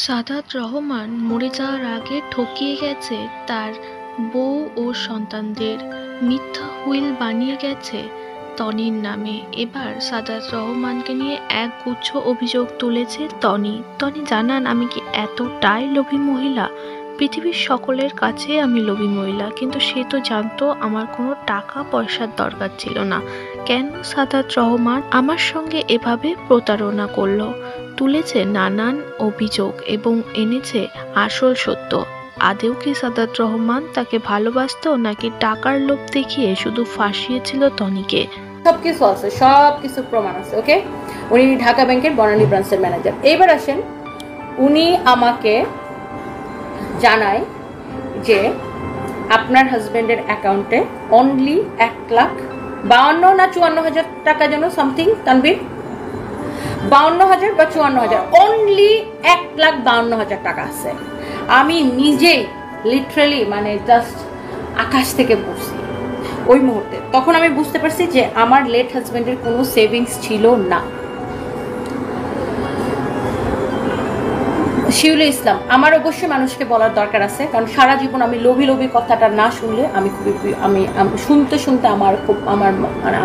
সাদাত রহমান মরে যাওয়ার আগে ঠকিয়ে গেছে তার বউ ও সন্তানদের, মিথ্যা হুইল বানিয়ে গেছে তনির নামে। এবার সাদাত রহমানকে নিয়ে এক গুচ্ছ অভিযোগ তুলেছে তনি জানান, আমি কি এতটাই লোভী মহিলা? পৃথিবীর সকলের কাছে আমি লোভী মহিলা, কিন্তু সে তো জানতো আমার কোনো টাকা পয়সার দরকার ছিল না। কেন সাদাত রহমান আমার সঙ্গে এভাবে প্রতারণা করলো? তুলেছে নানান অভিযোগ এবং এনেছে আসল সত্য। আদেও কি সাদাত রহমান তাকে ভালোবাসতো, নাকি টাকার লোভ দেখিয়ে শুধু ফাঁসিয়েছিল তনিকে? সবকিছু আছে, সবকিছু প্রমাণ আছে। ওকে, উনি ঢাকা ব্যাংকের বনানী ব্রাঞ্চের ম্যানেজার। এইবার আসেন, উনি আমাকে জানায় যে আপনার হাজবেন্ডের অ্যাকাউন্টে অনলি 1,52,000 না 54,000 টাকা যেন সামথিং, তানবীর 52,000 বা 54,000, অনলি 1,52,000 টাকা আছে। আমি নিজেই লিটারালি মানে জাস্ট আকাশ থেকে পড়ছি ওই মুহূর্তে। তখন আমি বুঝতে পারছি যে আমার লেট হাজবেন্ডের কোনো সেভিংস ছিল না। শিউলি ইসলাম, আমার অবশ্যই মানুষকে বলার দরকার আছে, কারণ সারা জীবন আমি লোভী কথাটা না শুনলে আমি খুবই আমি শুনতে আমার খুব মানে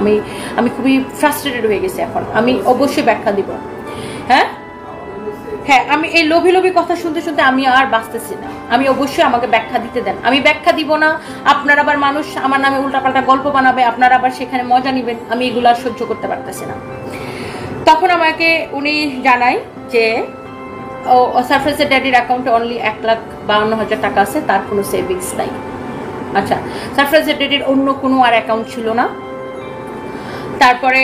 আমি খুবই ফ্রাস্ট্রেটেড হয়ে গেছি। এখন আমি অবশ্যই ব্যাখ্যা দিব। হ্যাঁ, আমি এই লোভী কথা শুনতে আমি আর বাঁচতেছি না। আমি অবশ্যই আমাকে ব্যাখ্যা দিতে দেন। আমি ব্যাখ্যা দিব না, আপনার আবার মানুষ আমার নামে উল্টাপাল্টা গল্প বানাবে, আপনারা আবার সেখানে মজা নেবেন। আমি এগুলো আর সহ্য করতে পারতেছি না। তখন আমাকে উনি জানায় যে সারফ্রাজের ড্যাডির অ্যাকাউন্টে অনলি 1,52,000 টাকা আছে, তার কোনো সেভিংস নাই। আচ্ছা, সারফ্রাজের ড্যাডির অন্য কোনো আর অ্যাকাউন্ট ছিল না। তারপরে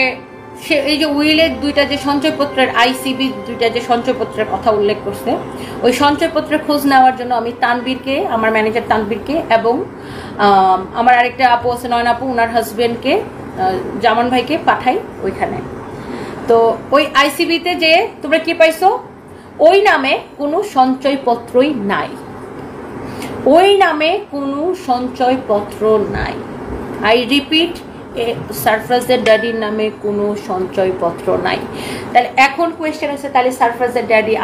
সে এই যে উইলের দুইটা যে সঞ্চয়পত্রের আইসিবি দুইটা যে সঞ্চয়পত্রের কথা উল্লেখ করছে, ওই সঞ্চয়পত্রের খোঁজ নেওয়ার জন্য আমি তানবীরকে, আমার ম্যানেজার তানবীরকে, এবং আমার আরেকটা আপু আছে নয়ন আপু, ওনার হাজবেন্ডকে, জামান ভাইকে পাঠাই ওইখানে। তো ওই আইসিবিতে যে তোমরা কি পাইছো, ওই নামে কোনো সঞ্চয়পত্রই নাই, ওই নামে কোনো সঞ্চয়পত্র নাই। আই রিপিট, সারফ্রাজের ড্যাডির নামে কোনো সঞ্চয়পত্র নাই। তাহলে এখন কোয়েশ্চেন আছে, তাহলে সারফ্রাজের ড্যাডি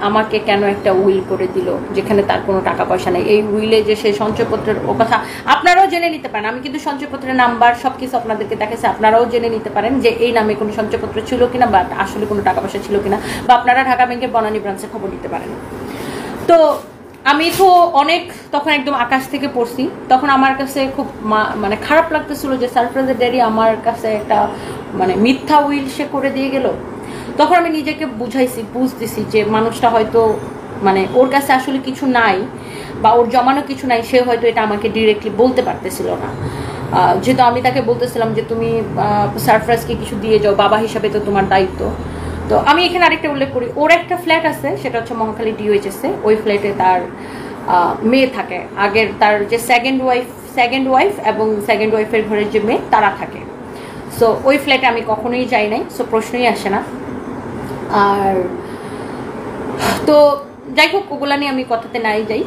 আমাকে কেন একটা উইল করে দিল যেখানে তার কোনো টাকা পয়সা নেই? এই উইলে যে সেই সঞ্চয়পত্রের ও কথা আপনারাও জেনে নিতে পারেন। আমি কিন্তু সঞ্চয়পত্রের নাম্বার সবকিছু আপনাদেরকে দেখাচ্ছি, আপনারাও জেনে নিতে পারেন যে এই নামে কোনো সঞ্চয়পত্র ছিল কিনা, বা আসলে কোনো টাকা পয়সা ছিল কিনা, বা আপনারা ঢাকা ব্যাংকের বনানী ব্রাঞ্চে খবর নিতে পারেন। তো আমি তো অনেক তখন একদম আকাশ থেকে পড়ছি। তখন আমার কাছে খুব মানে খারাপ লাগতেছিল যে সারফ্রাজের ড্যাডি আমার কাছে একটা মানে মিথ্যা উইল সে করে দিয়ে গেল। তখন আমি নিজেকে বুঝতেছি যে মানুষটা হয়তো মানে ওর কাছে আসলে কিছু নাই, বা ওর জমানো কিছু নাই, সে হয়তো এটা আমাকে ডিরেক্টলি বলতে পারতেছিল না। যেহেতু আমি তাকে বলতেছিলাম যে তুমি সারফ্রাজকে কিছু দিয়ে যাও, বাবা হিসাবে তো তোমার দায়িত্ব। তো আমি এখানে আরেকটা উল্লেখ করি, ওর একটা ফ্ল্যাট আছে, সেটা হচ্ছে মহাখালী ডিওএইচএসে। ওই ফ্ল্যাটে তার মেয়ে থাকে, আগের তার যে সেকেন্ড ওয়াইফ এবং সেকেন্ড ওয়াইফের ঘরের যে মেয়ে তারা থাকে। সো ওই ফ্ল্যাটে আমি কখনোই যাই নাই, সো প্রশ্নই আসে না। আর তো যাই হোক, ওগুলা নিয়ে আমি কথাতে নাই যাই।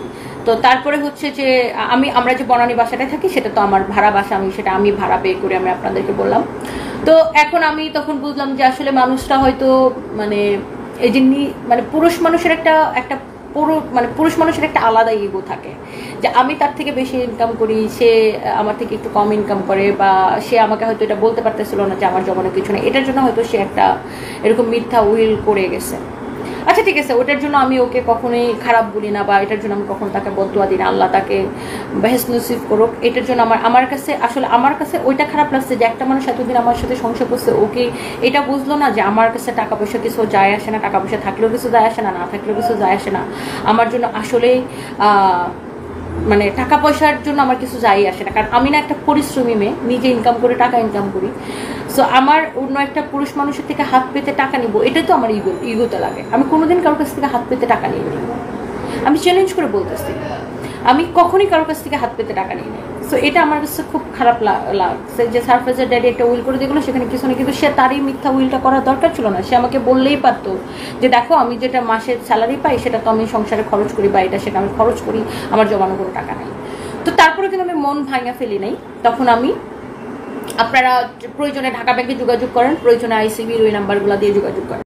তো তারপরে হচ্ছে যে আমরা যে বনানী বাসাটায় থাকি, সেটা তো আমার ভাড়া বাসা, আমি ভাড়া পে করে আমি আপনাদেরকে বললাম। তো এখন আমি তখন বুঝলাম যে আসলে মানুষটা হয়তো মানে এই যে মানে পুরুষ মানুষের একটা পুরুষ মানুষের একটা আলাদা ইগো থাকে, যে আমি তার থেকে বেশি ইনকাম করি, সে আমার থেকে একটু কম ইনকাম করে, বা সে আমাকে হয়তো এটা বলতে পারতেছিল না যে আমার জমানো কিছু নেই, এটার জন্য হয়তো সে একটা এরকম মিথ্যা উইল করে গেছে। আচ্ছা ঠিক আছে, ওটার জন্য আমি ওকে কখনোই খারাপ বলি না, বা এটার জন্য আমি কখনো তাকে বদদুয়া দিই না, আল্লাহ তাকে বেহেশত নসিব করুক। এটার জন্য আমার কাছে ওইটা খারাপ লাগছে যে একটা মানুষ এতদিন আমার সাথে সংসার করছে, ওকে এটা বুঝলো না যে আমার কাছে টাকা পয়সা কিছু যায় আসে না, টাকা পয়সা থাকলেও কিছু যায় আসে না, না থাকলেও কিছু যায় আসে না। আমার জন্য আসলেই মানে টাকা পয়সার জন্য আমার কিছু যাই আসে না, কারণ আমি না একটা পরিশ্রমী মেয়ে, নিজে ইনকাম করে টাকা ইনকাম করি। সো আমার অন্য একটা পুরুষ মানুষের থেকে হাত পেতে টাকা নিব, এটাই তো আমার ইগোতে লাগে। আমি কোনোদিন কারোর কাছ থেকে হাত পেতে টাকা নিই নি, আমি চ্যালেঞ্জ করে বলতেছি, আমি কখনই কারোর কাছ থেকে হাত পেতে টাকা নিই নি। সো এটা আমার কাছে খুব খারাপ লাগছে যে সারফ্রাজের ড্যাডি একটা উইল করে দিয়েগুলো, সেখানে কিছু না, কিন্তু সে তারই মিথ্যা উইলটা করার দরকার ছিল না। সে আমাকে বললেই পারতো যে দেখো, আমি যেটা মাসের স্যালারি পাই সেটা তো আমি সংসারে খরচ করি, বা এটা সেটা আমি খরচ করি, আমার জমানো কোনো টাকা নাই। তো তারপরে কিন্তু আমি মন ভাঙা ফেলি নাই। তখন আমি, আপনারা প্রয়োজনে ঢাকা ব্যাংকে যোগাযোগ করেন, প্রয়োজনে আইসিবির ওই নাম্বারগুলো দিয়ে যোগাযোগ করেন।